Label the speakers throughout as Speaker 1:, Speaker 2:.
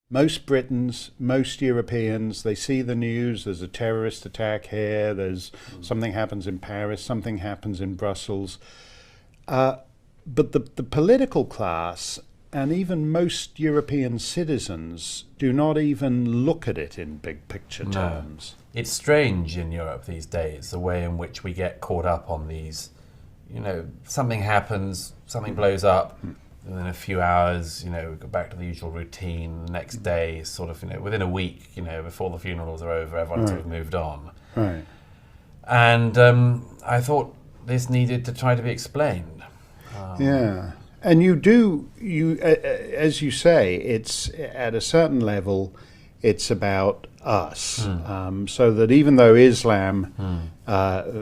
Speaker 1: Most Britons, most Europeans, they see the news, there's a terrorist attack here, there's something happens in Paris, something happens in Brussels. But the political class and even most European citizens do not even look at it in big picture terms.
Speaker 2: It's strange in Europe these days, the way in which we get caught up on these, something happens, something blows up, and in a few hours, we go back to the usual routine. The next day, sort of, within a week, before the funerals are over, everyone's sort of moved on.
Speaker 1: Right.
Speaker 2: And I thought this needed to try to be explained.
Speaker 1: Yeah. And as you say, it's at a certain level, it's about us. So that even though Islam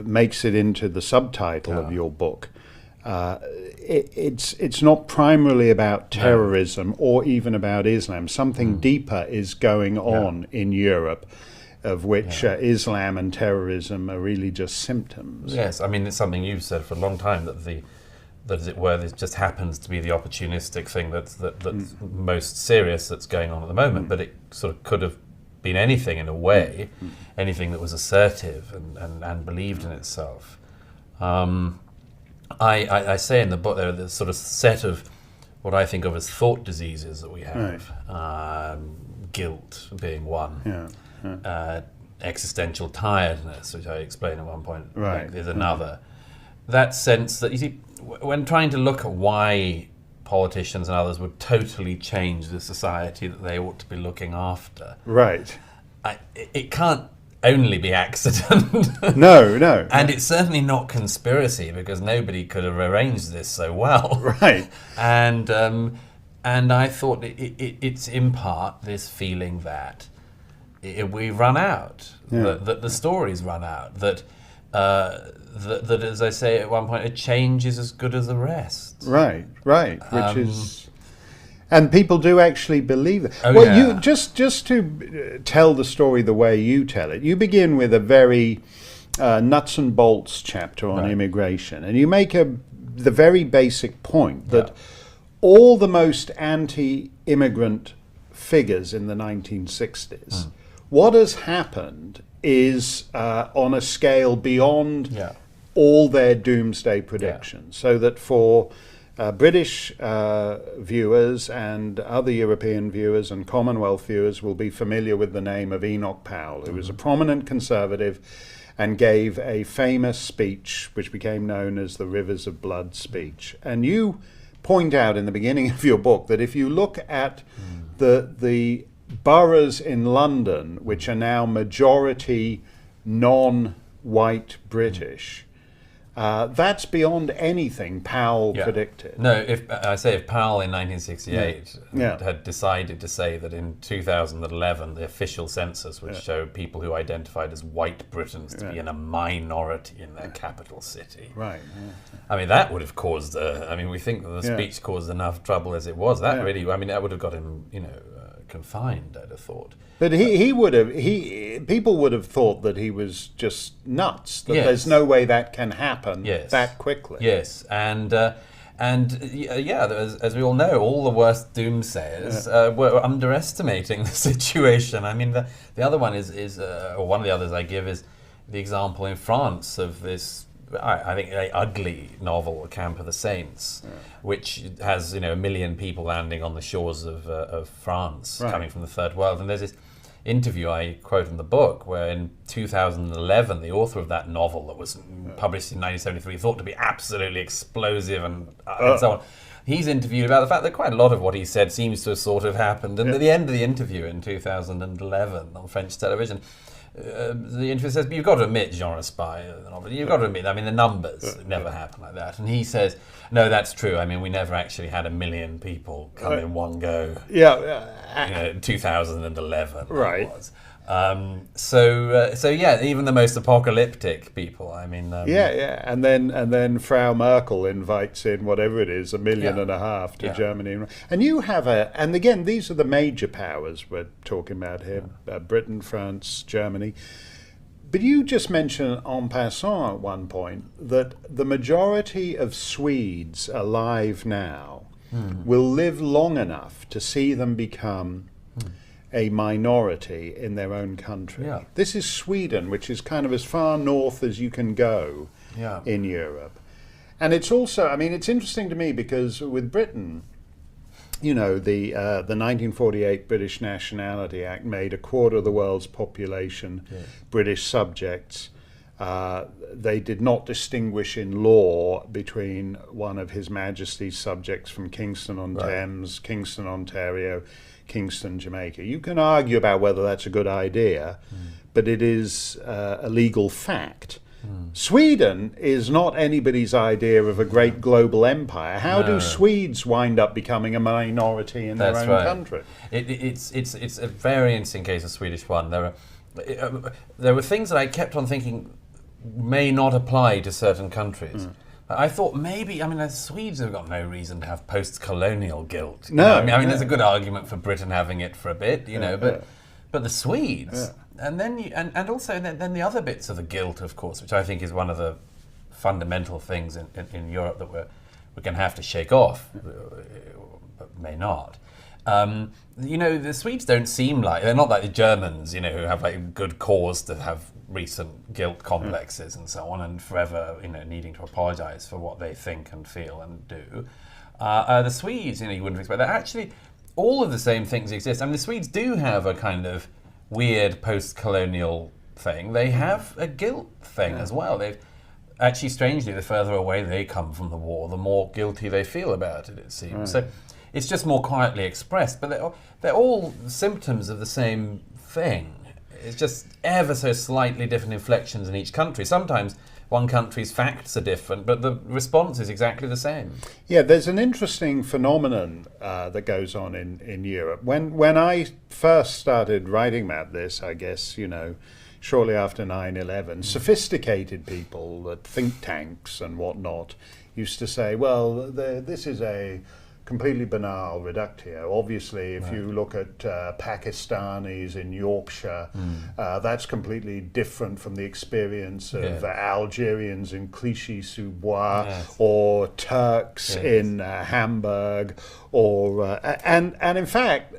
Speaker 1: makes it into the subtitle of your book, it's not primarily about terrorism or even about Islam. Something deeper is going on in Europe, of which Islam and terrorism are really just symptoms.
Speaker 2: Yes, I mean, it's something you've said for a long time, that as it were, this just happens to be the opportunistic thing that's most serious that's going on at the moment, but it sort of could have been anything in a way, anything that was assertive and believed in itself. I say in the book there are this sort of set of what I think of as thought diseases that we have, guilt being one, existential tiredness, which I explain at one point, is another. That sense that, you see, when trying to look at why politicians and others would totally change the society that they ought to be looking after, it can't only be accident.
Speaker 1: No.
Speaker 2: And it's certainly not conspiracy, because nobody could have arranged this so well.
Speaker 1: Right.
Speaker 2: And I thought it's in part this feeling that we run out, that the stories run out, that as I say at one point, a change is as good as the rest.
Speaker 1: Right. Which is, and people do actually believe it. You just to tell the story the way you tell it. You begin with a very nuts and bolts chapter on immigration, and you make the very basic point that all the most anti-immigrant figures in the 1960s, what has happened is on a scale beyond all their doomsday predictions. So that for British viewers and other European viewers and Commonwealth viewers will be familiar with the name of Enoch Powell, who was a prominent conservative and gave a famous speech which became known as the Rivers of Blood speech. And you point out in the beginning of your book that if you look at the boroughs in London, which are now majority non-white British, that's beyond anything Powell predicted.
Speaker 2: No, if Powell in 1968 had decided to say that in 2011 the official census would show people who identified as white Britons to be in a minority in their capital city.
Speaker 1: Right.
Speaker 2: I mean, that would have caused. We think that the speech caused enough trouble as it was. That really, that would have got him, confined, I'd have thought.
Speaker 1: But people would have thought that he was just nuts, that there's no way that can happen that quickly.
Speaker 2: Yes, and as we all know, all the worst doomsayers were underestimating the situation. I mean, the other one is or one of the others I give is the example in France of this, I think, a ugly novel, Camp of the Saints, which has 1 million people landing on the shores of France, coming from the third world. And there's this interview I quote in the book where in 2011 the author of that novel that was published in 1973, thought to be absolutely explosive and so on, he's interviewed about the fact that quite a lot of what he said seems to have sort of happened. And at the end of the interview in 2011 on French television, the interviewer says, but you've got to admit, Jean Raspail, you've got to admit, the numbers never happen like that. And he says, no, that's true. We never actually had 1 million people come in one go. 2011.
Speaker 1: Right.
Speaker 2: It was. Even the most apocalyptic people,
Speaker 1: and then Frau Merkel invites in whatever it is, 1.5 million to Germany. And you have and again, these are the major powers we're talking about here, Britain, France, Germany. But you just mentioned en passant at one point that the majority of Swedes alive now will live long enough to see them become a minority in their own country.
Speaker 2: Yeah.
Speaker 1: This is Sweden, which is kind of as far north as you can go
Speaker 2: Yeah.
Speaker 1: in Europe. And it's also, I mean, it's interesting to me because with Britain, you know, the 1948 British Nationality Act made a quarter of the world's population British subjects. They did not distinguish in law between one of His Majesty's subjects from Kingston-on-Thames, Kingston, Ontario, Kingston, Jamaica. You can argue about whether that's a good idea, but it is a legal fact. Sweden is not anybody's idea of a great global empire. How do Swedes wind up becoming a minority in their own country?
Speaker 2: It's a very interesting case, of Swedish one. There were things that I kept on thinking may not apply to certain countries. I thought maybe, I mean, the Swedes have got no reason to have post-colonial guilt.
Speaker 1: No,
Speaker 2: I mean, there's a good argument for Britain having it for a bit, you know, but the Swedes, and then and also then the other bits of the guilt, of course, which I think is one of the fundamental things in Europe that we're going to have to shake off, but may not. You know, the Swedes don't seem like, they're not like the Germans, you know, who have like good cause to have recent guilt complexes and so on, and forever, you know, needing to apologize for what they think and feel and do. The Swedes, you know, you wouldn't expect that. Actually, all of the same things exist. I mean, the Swedes do have a kind of weird post-colonial thing. They have a guilt thing as well. They've actually, strangely, the further away they come from the war, the more guilty they feel about it, it seems. So it's just more quietly expressed, but they're all symptoms of the same thing. It's just ever so slightly different inflections in each country. Sometimes one country's facts are different, but the response is exactly the same.
Speaker 1: Yeah, there's an interesting phenomenon that goes on in Europe. When I first started writing about this, I guess, you know, shortly after 9/11, sophisticated people at think tanks and whatnot used to say, well, this is a completely banal reductio. Obviously, if you look at Pakistanis in Yorkshire, that's completely different from the experience of Algerians in Clichy-sous-Bois, or Turks in Hamburg, or and in fact,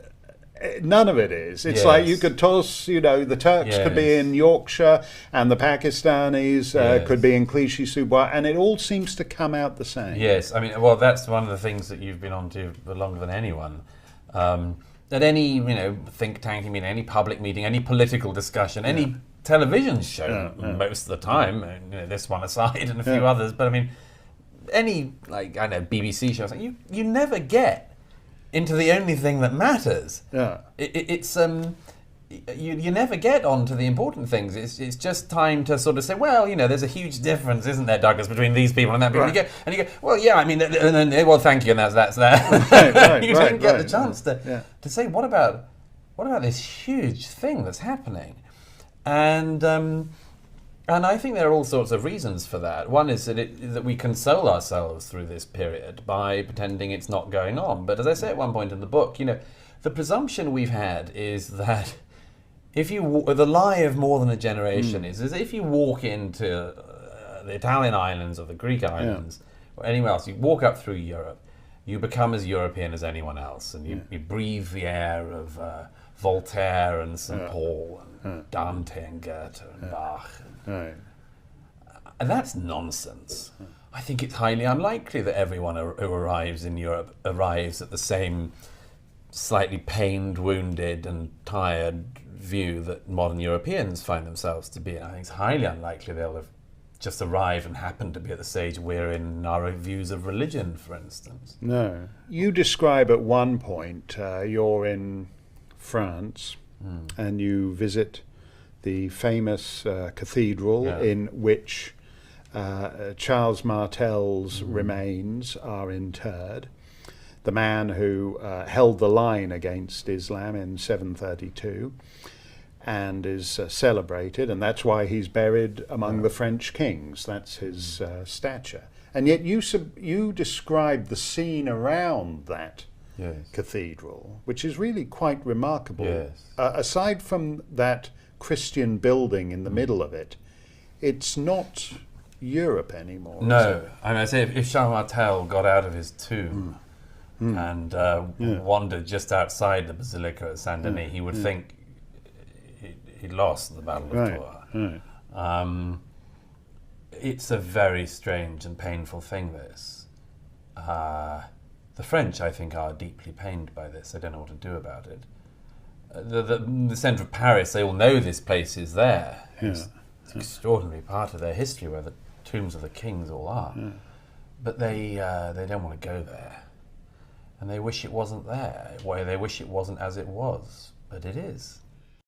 Speaker 1: none of it is. It's like you could toss, you know, the Turks could be in Yorkshire and the Pakistanis could be in Clichy-sous-Bois, and it all seems to come out the same.
Speaker 2: Yes, I mean, well, that's one of the things that you've been on to longer than anyone. At any, you know, think tank, I mean, any public meeting, any political discussion, any television show, most of the time, and, you know, this one aside and a few others, but I mean, any, like, I don't know, BBC shows, you never get into the only thing that matters. It's you never get onto the important things. It's just time to sort of say, well, you know, there's a huge difference, isn't there, Douglas, between these people and that people. And you go, well, yeah, I mean, well, thank you, and that's that. You don't get the chance to say, what about this huge thing that's happening, and I think there are all sorts of reasons for that. One is that we console ourselves through this period by pretending it's not going on. But as I say at one point in the book, you know, the presumption we've had is that the lie of more than a generation is if you walk into the Italian islands or the Greek islands or anywhere else, you walk up through Europe, you become as European as anyone else, and you breathe the air of Voltaire and St. Paul and Dante and Goethe and Bach. And that's nonsense. I think it's highly unlikely that everyone who arrives in Europe arrives at the same slightly pained, wounded and tired view that modern Europeans find themselves to be in. I think it's highly unlikely they'll have just arrived and happened to be at the stage we're in our views of religion, for instance.
Speaker 1: No. You describe at one point you're in France and you visit the famous cathedral in which Charles Martel's remains are interred. The man who held the line against Islam in 732 and is celebrated, and that's why he's buried among the French kings. That's his stature. And yet you describe the scene around that cathedral, which is really quite remarkable. Aside from that Christian building in the middle of it, it's not Europe anymore.
Speaker 2: No, I mean, I say if Charles Martel got out of his tomb and wandered just outside the Basilica at Saint Denis, he would think he'd lost the Battle of Tours. Right. It's a very strange and painful thing, this. The French, I think, are deeply pained by this. They don't know what to do about it. The centre of Paris, they all know this place is there. Yeah. It's an extraordinary part of their history where the tombs of the kings all are. Yeah. But they don't want to go there. And they wish it wasn't there. They wish it wasn't as it was. But it is.